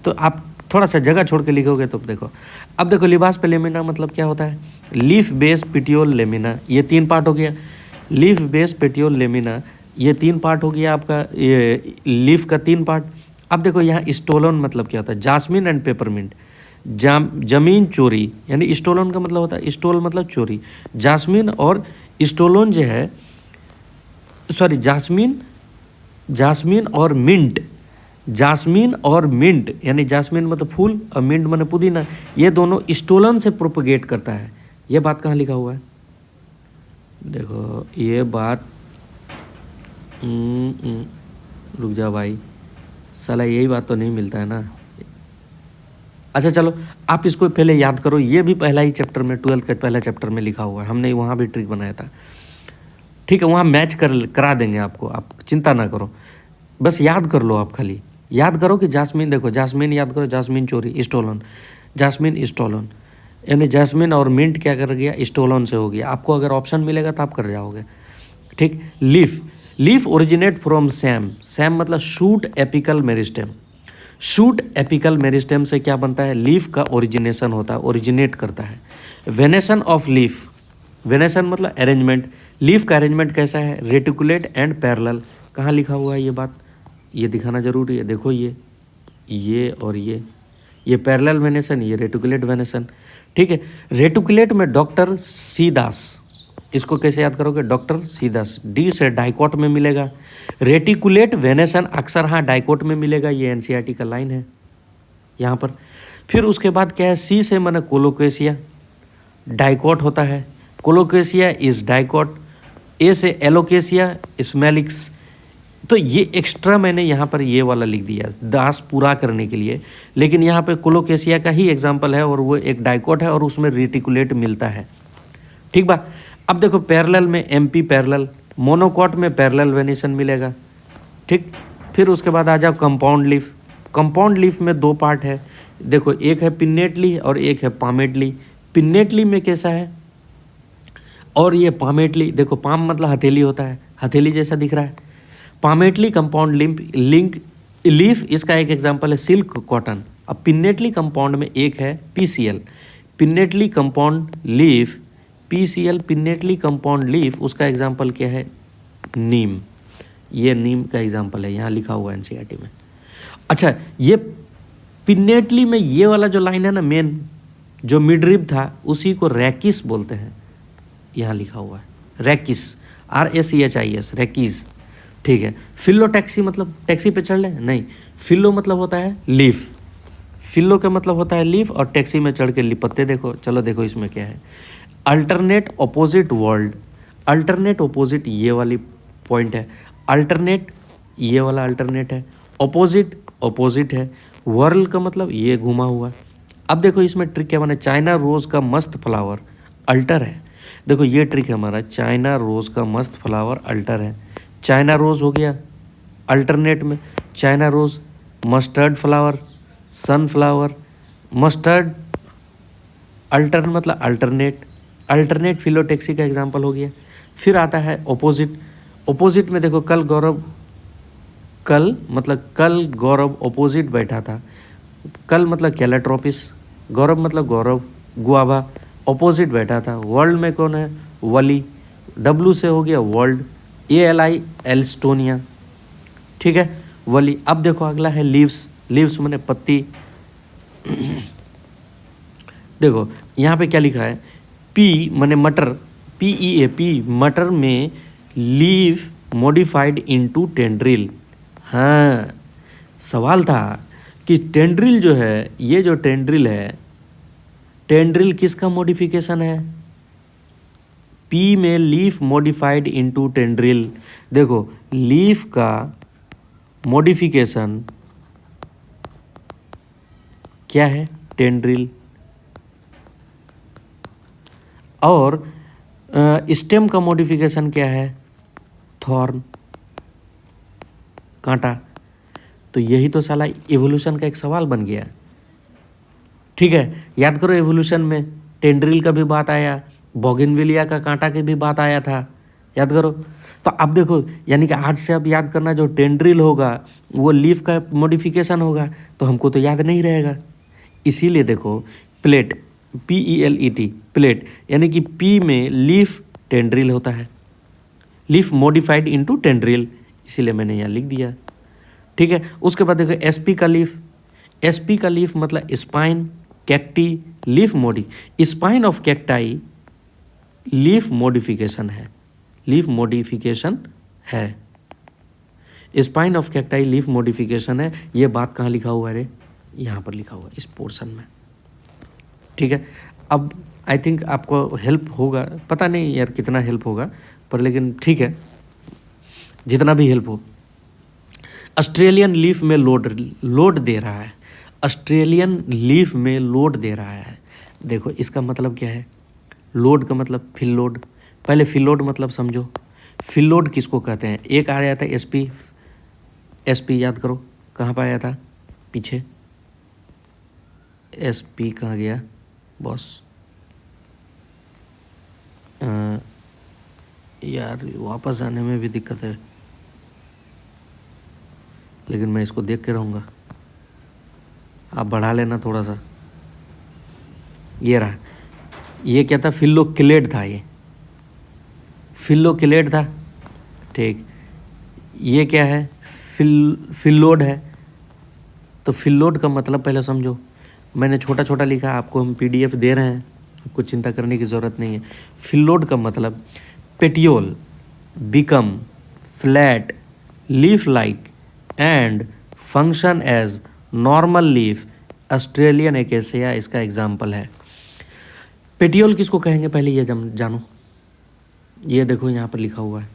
तो आप थोड़ा सा जगह छोड़ के लिखोगे तो देखो, अब देखो लिबास पे लेमिना मतलब क्या होता है? लीफ बेस पेटियोल लेमिना, ये 3 पार्ट हो गया। लीफ बेस पेटियोल लेमिना, ये 3 पार्ट हो गया आपका, ये लीफ का 3 पार्ट। अब देखो यहाँ स्टोलन मतलब क्या होता है? Jasmine and peppermint. जमीन चोरी, यानी स्टोलन का मतलब होता है, स्टोल मतलब चोरी। जास्मिन और स्टोलन जो है, सॉरी जास्मिन और मिंट, जास्मिन और मिंट, यानी जास्मिन मतलब फूल और मिंट मतलब पुदीना, ये दोनों स्टोलन से प्रोपगेट करता है। ये बात कहाँ लिखा हुआ है? देखो ये बात, रुक जा भाई, साला यही बात तो नहीं मिलता है ना। अच्छा चलो, आप इसको पहले याद करो, ये भी पहला ही चैप्टर में, 12th का पहला चैप्टर में लिखा हुआ है, हमने वहाँ भी ट्रिक बनाया था। ठीक है, वहाँ मैच करा देंगे आपको, आप चिंता ना करो, बस याद कर लो। आप खाली याद करो कि जास्मिन, देखो जास्मिन याद करो, जास्मिन चोरी, स्टोलन, जास्मिन स्टोलन, यानी जास्मिन और मिंट क्या कर गया? स्टोलन से हो गया। आपको अगर ऑप्शन मिलेगा तो आप कर जाओगे। ठीक, लीफ ओरिजिनेट फ्रॉम सैम मतलब shoot apical meristem. Shoot apical meristem से क्या बनता है? लीफ का ओरिजिनेशन होता है, ओरिजिनेट करता है। वेनेशन ऑफ लीफ, वेनेशन मतलब अरेंजमेंट। लीफ का अरेंजमेंट कैसा है? Reticulate and parallel. कहाँ लिखा हुआ है ये बात? ये दिखाना जरूरी है। देखो ये और ये पैरेलल वेनेशन, ये रेटिकुलेट वेनेशन। ठीक है, रेटिकुलेट में डॉक्टर सी दास, इसको कैसे याद करोगे? डॉक्टर सी दास, डी से डाइकोट में मिलेगा। रेटिकुलेट वेनेशन अक्सर हाँ डाइकोट में मिलेगा, ये एनसीईआरटी का लाइन है यहाँ पर। फिर उसके बाद क्या है? सी से माने कोलोकेशिया, डाइकोट होता है, कोलोकेशिया इज डाइकोट। ए से एलोकेशिया, स्मेलिक्स। तो ये एक्स्ट्रा मैंने यहाँ पर ये वाला लिख दिया दास पूरा करने के लिए, लेकिन यहाँ पे कोलोकेशिया का ही एग्जाम्पल है और वो एक डाइकोट है और उसमें रेटिकुलेट मिलता है। ठीक बा। अब देखो पैरेलल में एमपी पैरेलल, मोनोकॉट में पैरेलल वेनेशन मिलेगा। ठीक, फिर उसके बाद आ जाओ कंपाउंड लीफ। कंपाउंड लीफ में 2 पार्ट है, देखो एक है पिन्नेटली और एक है पामेटली। पिन्नेटली में कैसा है और ये पामेटली, देखो पाम मतलब हथेली होता है, हथेली जैसा दिख रहा है। पामेटली कंपाउंड लीफ, इसका एक एग्जांपल है सिल्क कॉटन। अब पिन्नेटली कंपाउंड में एक है PCL, pinnately compound leaf, PCL pinnately compound leaf, उसका एग्जांपल क्या है? नीम। ये नीम का एग्जांपल है, यहाँ लिखा हुआ है एनसीईआरटी में। अच्छा, ये पिन्नेटली में ये वाला जो लाइन है ना, मेन जो मिडरिब था, उसी को रैकिस बोलते हैं, यहाँ लिखा हुआ है रैकिस, RACHIS, रैकिस। ठीक है, फिलोटैक्सी मतलब टैक्सी पे चढ़ ले, नहीं, फिलो मतलब होता है लीफ, फिलो का मतलब होता है लीफ, और टैक्सी में चढ़ के पत्ते देखो। चलो देखो इसमें क्या है? Alternate opposite world, alternate opposite ये वाली पॉइंट है, अल्टरनेट ये वाला अल्टरनेट है, अपोजिट अपोजिट है, वर्ल्ड का मतलब ये घुमा हुआ। अब देखो इसमें ट्रिक क्या बना? चाइना रोज का मस्त फ्लावर अल्टर है। देखो ये ट्रिक है हमारा, चाइना रोज का मस्त फ्लावर अल्टर है। चाइना रोज हो गया अल्टरनेट में, China rose, mustard flower, sunflower, mustard, alter मतलब अल्टरनेट, अल्टरनेट फिलोटैक्सी का एग्जांपल हो गया। फिर आता है ओपोजिट, ओपोजिट में देखो कल गौरव ओपोजिट बैठा था, कल मतलब कैलेट्रोपिस, गौरव मतलब गौरव गुआवा, ओपोजिट बैठा था। वर्ल्ड में कौन है? वली, W से हो गया वर्ल्ड, ALI एल्स्टोनिया। ठीक है, वली। अब देखो अगला है लीव्स, लीव्स माने पत्ती। देखो यहाँ पे क्या लिखा है? P माने मटर, PEA, P मटर में लीफ मॉडिफाइड इनटू टेंड्रिल। हाँ, सवाल था कि टेंड्रिल जो है, ये जो टेंड्रिल है, टेंड्रिल किसका मॉडिफिकेशन है? पी में लीफ मॉडिफाइड इनटू टेंड्रिल। देखो, लीफ का मॉडिफिकेशन क्या है? टेंड्रिल। और स्टेम का मॉडिफिकेशन क्या है? थॉर्न, कांटा। तो यही तो साला एवोल्यूशन का एक सवाल बन गया। ठीक है, याद करो, एवोल्यूशन में टेंड्रिल का भी बात आया, बोगनविलिया का कांटा की भी बात आया था, याद करो। तो अब देखो, यानी कि आज से अब याद करना, जो टेंड्रिल होगा वो लीफ का मॉडिफिकेशन होगा, तो हमको तो याद नहीं रहेगा। इसीलिए देखो, प्लेट, PELET, प्लेट, यानी कि पी में लीफ टेंड्रिल होता है, लीफ मॉडिफाइड इनटू टेंड्रिल, इसीलिए मैंने यहाँ लिख दिया। ठीक है, उसके बाद देखो SP का लीफ। SP का लीफ मतलब spine, cacti, leaf Modi. Spine of cacti leaf modification है, लीफ मॉडिफिकेशन है। Spine of cacti leaf modification है। ये बात कहाँ लिखा हुआ है रे? यहाँ पर लिखा हुआ है, इस पोर्शन में। ठीक है, अब आई थिंक आपको हेल्प होगा, पता नहीं यार कितना हेल्प होगा, पर लेकिन ठीक है, जितना भी हेल्प हो। ऑस्ट्रेलियन लीफ में लोड दे रहा है, ऑस्ट्रेलियन लीफ में लोड दे रहा है। देखो, इसका मतलब क्या है? लोड का मतलब फिल लोड। पहले फिल लोड मतलब समझो। फिल लोड किसको कहते हैं? एक आया था SP याद करो, कहाँ पर आया था? पीछे। SP कहाँ गया बॉस? यार वापस आने में भी दिक्कत है, लेकिन मैं इसको देख के रहूँगा, आप बढ़ा लेना थोड़ा सा। ये रहा, ये क्या था? फिल्लोक्लेड था, ये फिल्लोक्लेड था। ठीक, ये क्या है? फिल्लोड है। तो फिल्लोड का मतलब पहले समझो। मैंने छोटा छोटा लिखा, आपको हम PDF दे रहे हैं, आपको चिंता करने की ज़रूरत नहीं है। फिल्लोड का मतलब petiole become flat leaf like and function as normal leaf. Australian acacia इसका एग्जाम्पल है। पेटियोल किसको कहेंगे पहले ये जानो। ये देखो यहाँ पर लिखा हुआ है,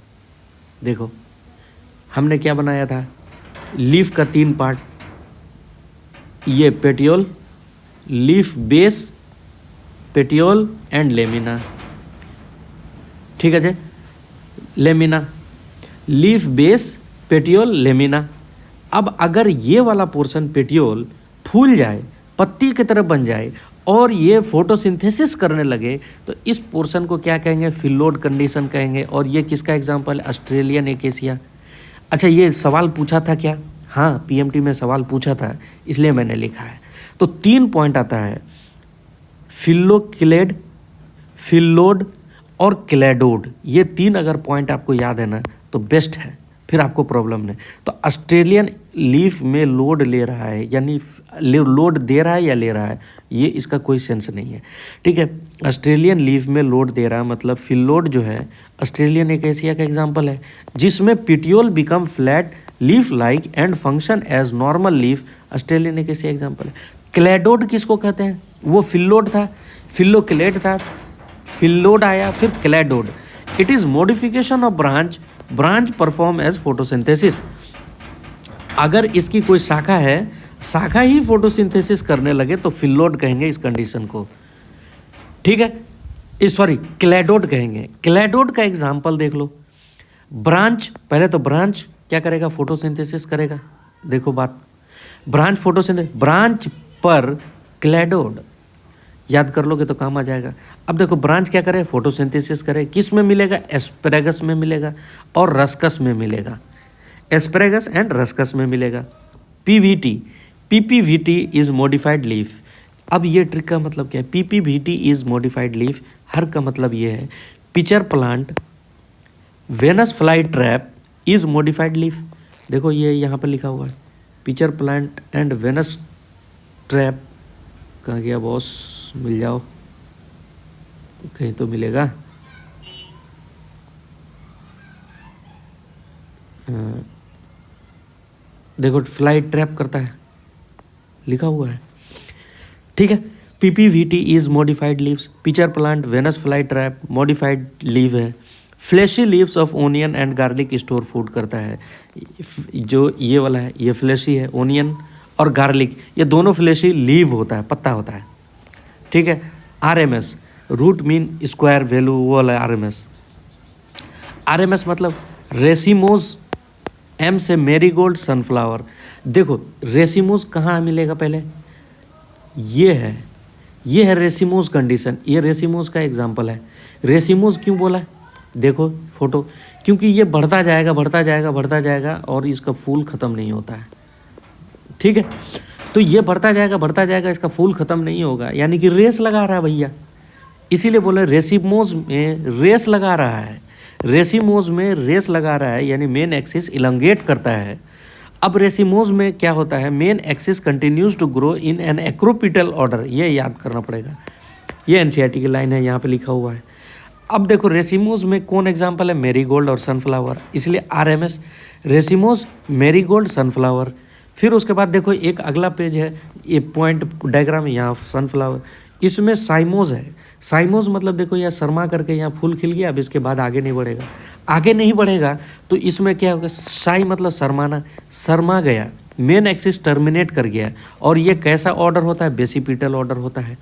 देखो हमने क्या बनाया था? लीफ का 3 पार्ट, ये petiole, leaf base, petiole and lamina. ठीक है जी, lamina, leaf base, petiole, lamina. अब अगर ये वाला पोर्शन पेटियोल फूल जाए, पत्ती की तरह बन जाए और ये फोटोसिंथेसिस करने लगे, तो इस पोर्शन को क्या कहेंगे? फिल्लोड कंडीशन कहेंगे। और ये किसका एग्जांपल है? Australian acacia. अच्छा, ये सवाल पूछा था क्या? हाँ, PMT में सवाल पूछा था, इसलिए मैंने लिखा है। तो 3 पॉइंट आता है, फिल्लोक्लेड, फिल्लोड और क्लेडोड। ये 3 अगर पॉइंट आपको याद है ना, तो बेस्ट है, फिर आपको प्रॉब्लम नहीं। तो ऑस्ट्रेलियन लीफ में लोड ले रहा है, यानी लोड दे रहा है या ले रहा है, ये इसका कोई सेंस नहीं है। ठीक है, ऑस्ट्रेलियन लीफ में लोड दे रहा है मतलब फिल्लोड जो है ऑस्ट्रेलियन एकेसिया का एग्जांपल है, जिसमें petiole become flat leaf like and function as normal leaf. Australian acacia example है। क्लेडोड किसको कहते हैं? वो फिल्लोड था, फिल्लोक्लेड था, फिल्लोड आया, फिर cladode. It is modification of branch perform as photosynthesis. अगर इसकी कोई शाखा है, शाखा ही फोटोसिंथेसिस करने लगे, तो फिल्लोड कहेंगे इस कंडीशन को। ठीक है, सॉरी, क्लेडोड कहेंगे। क्लेडोड का एग्जांपल देख लो। ब्रांच, पहले तो ब्रांच क्या करेगा? फोटोसिंथेसिस करेगा। देखो बात, ब्रांच फोटोसिंथेसिस, ब्रांच पर क्लेडोड याद कर लोगे तो काम आ जाएगा। अब देखो, ब्रांच क्या करे? फोटोसिंथेसिस करे। किस में मिलेगा? एस्पैरागस में मिलेगा और रस्कस में मिलेगा। एस्पैरागस एंड रस्कस में मिलेगा। PVT, PPVT is modified leaf. अब ये ट्रिक का मतलब क्या है? PPVT इज मॉडिफाइड लीफ, हर का मतलब ये है pitcher plant, Venus fly trap is modified leaf. देखो ये यहाँ पर लिखा हुआ है, pitcher plant and Venus trap. कहाँ गया बॉस? मिल जाओ, कहीं तो मिलेगा। देखो फ्लाई ट्रैप करता है, लिखा हुआ है, ठीक है। PPVT is modified leaves, pitcher plant Venus fly trap modified leaf है। Fleshy leaves of onion and garlic store food करता है। जो ये वाला है ये फ्लैशी है, ओनियन और गार्लिक ये दोनों फ्लैशी लीव होता है, पत्ता होता है, ठीक है। RMS root mean square value, वो वाला आरएमएस। आरएमएस मतलब रेसिमोज, एम से मैरीगोल्ड सनफ्लावर। देखो रेसिमोज कहाँ मिलेगा, पहले ये है रेसिमोज कंडीशन, ये रेसिमोज का एग्जांपल है। रेसिमोज क्यों बोला है, देखो फोटो, क्योंकि ये बढ़ता जाएगा बढ़ता जाएगा बढ़ता जाएगा और इसका फूल ख़त्म नहीं होता है, ठीक है। तो ये बढ़ता जाएगा इसका फूल ख़त्म नहीं होगा, यानी कि रेस लगा रहा है भैया, इसीलिए बोले रेसिमोज में रेस लगा रहा है। रेसिमोज में रेस लगा रहा है यानी मेन एक्सिस इलंगेट करता है। अब रेसिमोज में क्या होता है, main axis continues to grow in an acropetal order, ये याद करना पड़ेगा, ये एनसीईआरटी की लाइन है, यहाँ पे लिखा हुआ है। अब देखो रेसिमोज में कौन एग्जांपल है, मैरीगोल्ड और सनफ्लावर, इसलिए आरएमएस रेसिमोज मैरीगोल्ड सनफ्लावर। फिर उसके बाद देखो एक अगला पेज है, ये पॉइंट डायग्राम है, यहाँ सनफ्लावर, इसमें साइमोज है। साइमोज मतलब देखो यहाँ शर्मा करके यहाँ फूल खिल गया, अब इसके बाद आगे नहीं बढ़ेगा, आगे नहीं बढ़ेगा तो इसमें क्या होगा, साई मतलब शर्माना, शर्मा गया, मेन एक्सिस टर्मिनेट कर गया। और ये कैसा ऑर्डर होता है, बेसिपिटल ऑर्डर होता है।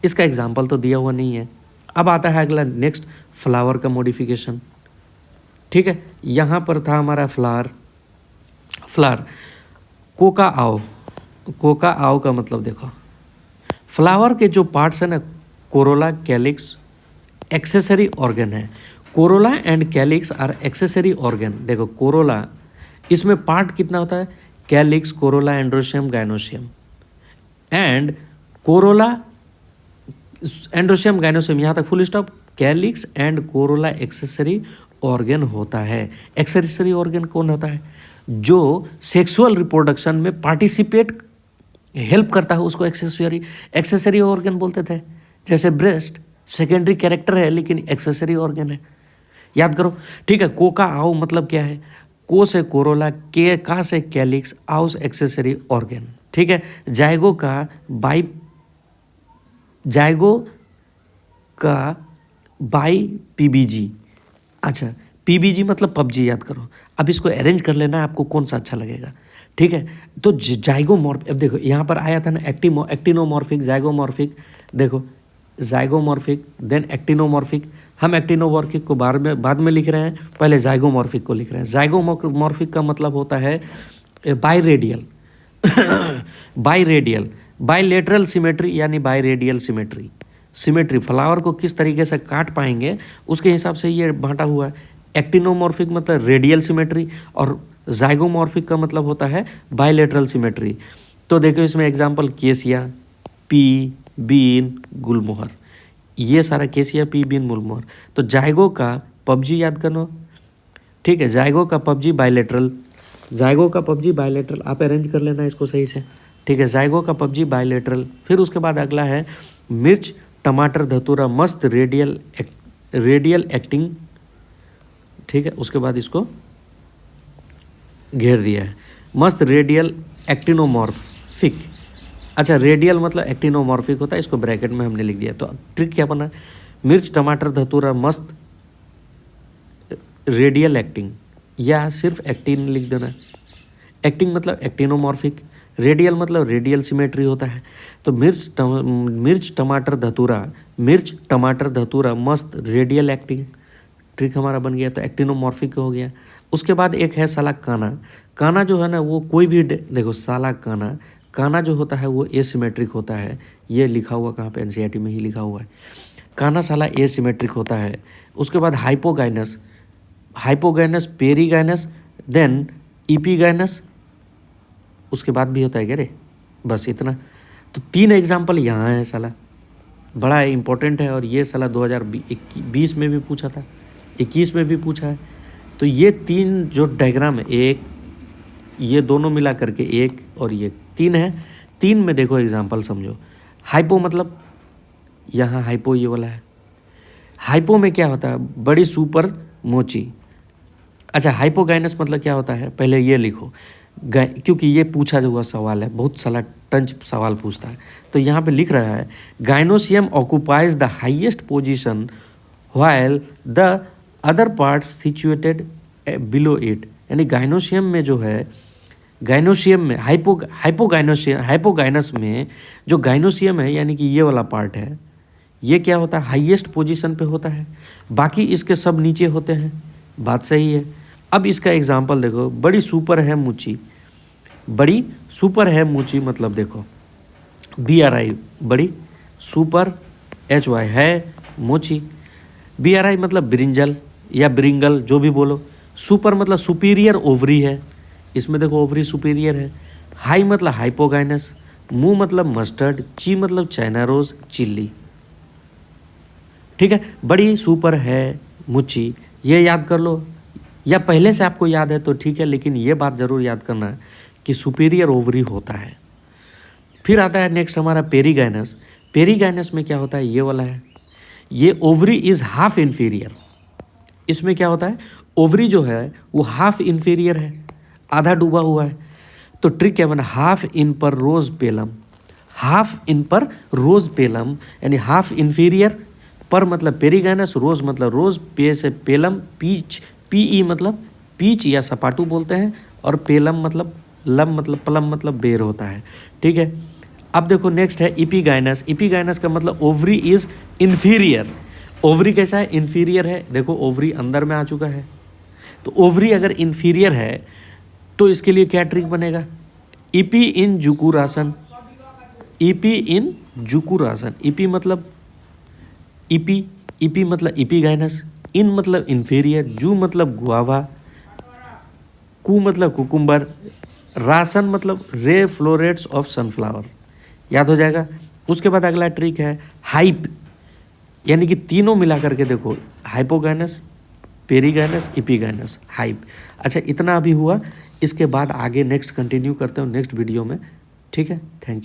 इसका एग्जाम्पल तो दिया हुआ नहीं है। अब आता है अगला नेक्स्ट, फ्लावर का मॉडिफिकेशन, ठीक है। यहाँ पर था हमारा फ्लावर कोका आओ, कोका आओ का मतलब देखो, फ्लावर के जो पार्ट्स है ना, कोरोला कैलिक्स एक्सेसरी ऑर्गन है। Corolla and calyx are accessory organ. देखो कोरोला, इसमें पार्ट कितना होता है, calyx, corolla, androecium, gynoecium, and corolla androecium gynoecium, यहाँ तक full stop. Calyx and corolla accessory organ होता है। एक्सेसरी ऑर्गन कौन होता है, जो सेक्सुअल रिप्रोडक्शन में पार्टिसिपेट हेल्प करता है, उसको एक्सेसरी ऑर्गन बोलते थे। जैसे ब्रेस्ट सेकेंडरी कैरेक्टर है लेकिन एक्सेसरी ऑर्गन है, याद करो, ठीक है। कोका आओ मतलब क्या है, को से कोरोला, के का से कैलिक्स, आओ से एक्सेसरी ऑर्गन, ठीक है। जायगो का बाई पीबीजी, अच्छा पीबीजी मतलब पबजी, याद करो। अब इसको अरेंज कर लेना है आपको, कौन सा अच्छा लगेगा, ठीक है। तो जाइगोमॉर्फ, अब देखो यहाँ पर आया था ना एक्टिनोमॉर्फिक, जाइगोमॉर्फिक, देखो जाइगोमॉर्फिक देन एक्टिनोमॉर्फिक। हम एक्टिनोमॉर्फिक को बाद में लिख रहे हैं, पहले जाइगोमॉर्फिक को लिख रहे हैं। जाइगोमॉर्फिक का मतलब होता है बाइरेडियल बाइलेटरल सिमेट्री, यानी बाइरेडियल सिमेट्री फ्लावर को किस तरीके से काट पाएंगे उसके हिसाब से ये बांटा हुआ है। एक्टिनोमॉर्फिक मतलब रेडियल सिमेट्री और जाइगोमॉर्फिक का मतलब होता है बाइलेटरल सिमेट्री। तो देखो इसमें एग्जांपल केसिया, पी, बीन, गुलमोहर, ये सारा केसिया, पी, बीन, गुलमोहर। तो जाइगो का पबजी याद करो, ठीक है। जाइगो का पबजी बाइलेटरल, आप अरेंज कर लेना इसको सही से, ठीक है। जाइगो का पबजी बाइलेटरल। फिर उसके बाद अगला है मिर्च टमाटर धतूरा, मस्त रेडियल एक्टिंग, ठीक है। उसके बाद इसको घेर दिया है, मस्त रेडियल एक्टिनोमॉर्फिक। अच्छा रेडियल मतलब एक्टिनोमॉर्फिक होता है, इसको ब्रैकेट में हमने लिख दिया। तो ट्रिक क्या बना, मिर्च टमाटर धतूरा मस्त रेडियल एक्टिंग, या सिर्फ एक्टिन लिख देना। एक्टिंग मतलब एक्टिनोमॉर्फिक, रेडियल मतलब रेडियल सिमेट्री होता है। तो मिर्च टमाटर धतूरा मस्त रेडियल एक्टिंग, ट्रिक हमारा बन गया। तो एक्टिनोमॉर्फिक हो गया। उसके बाद एक है साला काना जो है ना, वो कोई भी देखो साला काना जो होता है वो एसिमेट्रिक होता है। ये लिखा हुआ कहाँ पे, एनसीईआरटी में ही लिखा हुआ है, काना साला एसिमेट्रिक होता है। उसके बाद हाइपोगाइनस पेरीगाइनस देन ईपीगाइनस, उसके बाद भी होता है क्या रे, बस इतना। तो 3 एग्जाम्पल यहाँ है साला, बड़ा इंपॉर्टेंट है। और ये साला 2020 में भी पूछा था, 21 में भी पूछा है। तो ये 3 जो डायग्राम है, एक ये दोनों मिला करके एक और ये 3 है। 3 में देखो एग्जाम्पल समझो। हाइपो मतलब यहाँ हाइपो ये वाला है। हाइपो में क्या होता है, बड़ी सुपर मोची। अच्छा, हाइपोगाइनस मतलब क्या होता है, पहले ये लिखो, क्योंकि ये पूछा हुआ सवाल है, बहुत सारा टंच सवाल पूछता है। तो यहाँ पे लिख रहा है gynoecium occupies the highest position while the other parts situated below it. यानी गाइनोसियम में जो है, गाइनोसियम में हाइपोगाइनस में जो गाइनोसियम है यानी कि ये वाला पार्ट है, ये क्या होता है, हाईएस्ट पोजीशन पे होता है, बाकी इसके सब नीचे होते हैं। बात सही है। अब इसका एग्जांपल देखो, बड़ी सुपर है मूची, बड़ी सुपर है मूची मतलब देखो BRI बड़ी, सुपर HY है मूची, BRI मतलब ब्रिंजल या ब्रिंगल जो भी बोलो, सुपर मतलब सुपीरियर ओवरी है, इसमें देखो ओवरी सुपीरियर है, हाई मतलब हाइपोगाइनस, मुंह मतलब मस्टर्ड, ची मतलब चाइना रोज चिल्ली। ठीक है, बड़ी सुपर है मुची, ये याद कर लो, या पहले से आपको याद है तो ठीक है, लेकिन ये बात ज़रूर याद करना है कि सुपीरियर ओवरी होता है। फिर आता है नेक्स्ट हमारा पेरीगाइनस। पेरीगाइनस में क्या होता है, ये वाला है, ये ओवरी इज़ हाफ इन्फीरियर। इसमें क्या होता है, ओवरी जो है वो हाफ इन्फीरियर है, आधा डूबा हुआ है। तो ट्रिक क्या बना, हाफ इन पर रोज पेलम, हाफ इन पर रोज पेलम, यानी हाफ इन्फीरियर, पर मतलब पेरीगाइनस, रोज मतलब रोज, पे से पेलम, पीच PE मतलब पीच या सपाटू बोलते हैं, और पेलम मतलब लम मतलब प्लम मतलब बेर होता है। ठीक है, अब देखो नेक्स्ट है इपीगाइनस। इपीगाइनस का मतलब ओवरी इज इन्फीरियर। ओवरी कैसा है, इन्फीरियर है, देखो ओवरी अंदर में आ चुका है। तो ओवरी अगर इन्फीरियर है तो इसके लिए क्या ट्रिक बनेगा, इपी इन जुकुरासन, इपी इन जुकुरासन, इपी मतलब इपी मतलब इपीगाइनस, इन मतलब इन्फीरियर, जू मतलब गुआवा, कू मतलब कुकुम्बर, रासन मतलब रे फ्लोरेट्स ऑफ सनफ्लावर। याद हो जाएगा। उसके बाद अगला ट्रिक है हाइप, यानी कि तीनों मिला करके देखो, हाइपोगाइनस, पेरीगाइनस, इपीगाइनस, हाइप। अच्छा, इतना अभी हुआ, इसके बाद आगे नेक्स्ट कंटिन्यू करते हो नेक्स्ट वीडियो में। ठीक है, थैंक यू।